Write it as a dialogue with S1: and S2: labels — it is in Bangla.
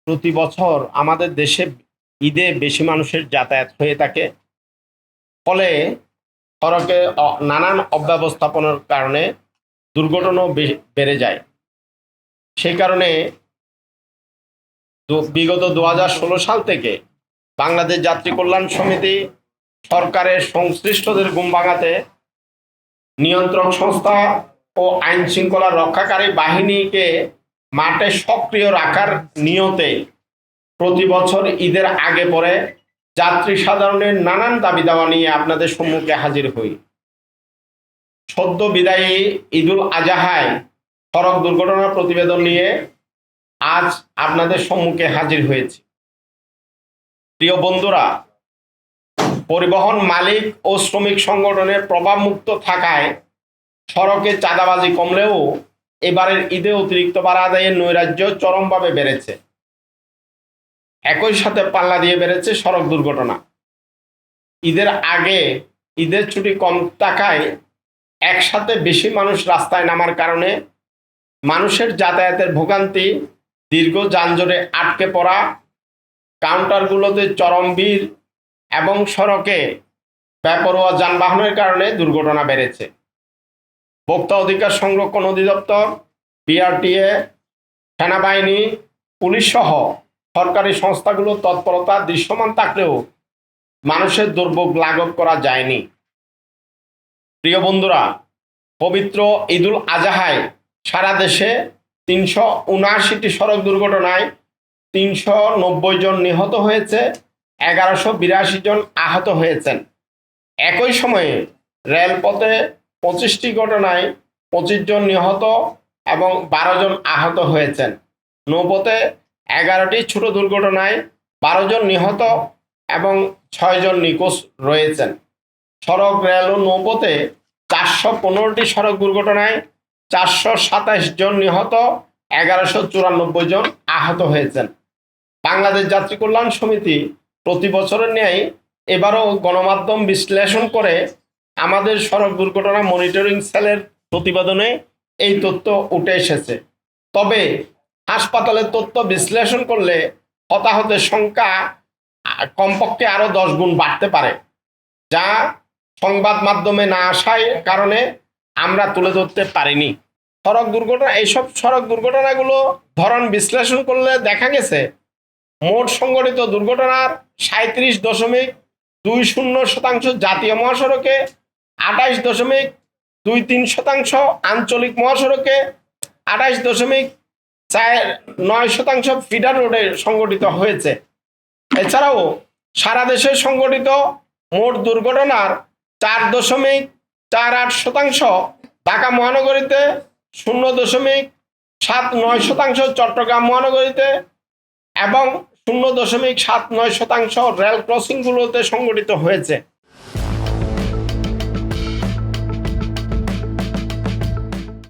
S1: প্রতি বছর আমাদের দেশে ঈদে বেশি মানুষের যাতায়াত হয়ে থাকে। ফলে সড়কে নানান অব্যবস্থাপনার কারণে দুর্ঘটনাও বেড়ে যায়। সেই কারণে বিগত 2016 সাল থেকে বাংলাদেশ যাত্রী কল্যাণ সমিতি সরকারের সংশ্লিষ্টদের ঘুম ভাঙাতে নিয়ন্ত্রক সংস্থা ও আইন শৃঙ্খলা রক্ষাকারী বাহিনীকে মাঠে সক্রিয় রাখার নিয়তে প্রতি বছর ঈদের আগে পরে যাত্রী সাধারণের নানান দাবি দাওয়া নিয়ে আপনাদের সম্মুখে হাজির হই। সদ্য বিদায়ী ঈদুল আজহায় সড়ক দুর্ঘটনার প্রতিবেদন নিয়ে আজ আপনাদের সম্মুখে হাজির হয়েছি। প্রিয় বন্ধুরা, পরিবহন মালিক ও শ্রমিক সংগঠনের প্রভাবমুক্ত থাকায় সড়কে চাঁদাবাজি কমলেও এবারের ঈদে অতিরিক্ত ভাড়া আদায়ের নৈরাজ্য চরমভাবে বেড়েছে। একই সাথে পাল্লা দিয়ে বেড়েছে সড়ক দুর্ঘটনা। ঈদের আগে ঈদের ছুটি কম থাকায় একসাথে বেশি মানুষ রাস্তায় নামার কারণে মানুষের যাতায়াতের ভোগান্তি, দীর্ঘ যানজটে আটকে পড়া, কাউন্টারগুলোতে চরম ভিড় এবং সড়কে বেপরোয়া যানবাহনের কারণে দুর্ঘটনা বেড়েছে। ভোক্তা অধিকার সংরক্ষণ অধিদপ্তর, বিআরটিএ, সেনাবাহিনী, পুলিশ সহ সরকারি সংস্থাগুলোর তৎপরতা দৃশ্যমান থাকলেও মানুষের দুর্ভোগ লাঘব করা যায়নি। প্রিয় বন্ধুরা, পবিত্র ঈদুল আজহায় সারা দেশে 379টি সড়ক দুর্ঘটনায় 390 জন নিহত হয়েছে, 1182 জন আহত হয়েছেন। একই সময়ে রেলপথে 25টি ঘটনায় 25 জন নিহত এবং 12 জন আহত হয়েছেন। নৌপথে 11টি ছোট দুর্ঘটনায় 12 জন নিহত এবং 6 জন নিখোঁজ রয়েছেন। সড়ক, রেল ও নৌপথে 415টি সড়ক দুর্ঘটনায় 427 জন নিহত, 1194 জন আহত হয়েছেন। বাংলাদেশ যাত্রী কল্যাণ সমিতি প্রতি বছরের ন্যায় এবারও গণমাধ্যম বিশ্লেষণ করে আমাদের সড়ক দুর্ঘটনা মনিটরিং সেলের প্রতিবেদনে এই তথ্য উঠে এসেছে। তবে হাসপাতালের তথ্য বিশ্লেষণ করলে হতাহতের সংখ্যা কমপক্ষে আরও 10 গুণ বাড়তে পারে, যা সংবাদ মাধ্যমে না আসার কারণে আমরা তুলে ধরতে পারিনি। সড়ক দুর্ঘটনা, এইসব সড়ক দুর্ঘটনাগুলো ধরন বিশ্লেষণ করলে দেখা গেছে মোট সংঘটিত দুর্ঘটনার 37.20% জাতীয় মহাসড়কে, 28.23% আঞ্চলিক মহাসড়কে, 28.49% ফিডার রোডে সংঘটিত হয়েছে। এছাড়াও সারা দেশে সংঘটিত মোট দুর্ঘটনার 4.48% ঢাকা মহানগরীতে, 0.79% চট্টগ্রাম মহানগরীতে এবং 0.79% রেল ক্রসিংগুলোতে সংঘটিত হয়েছে।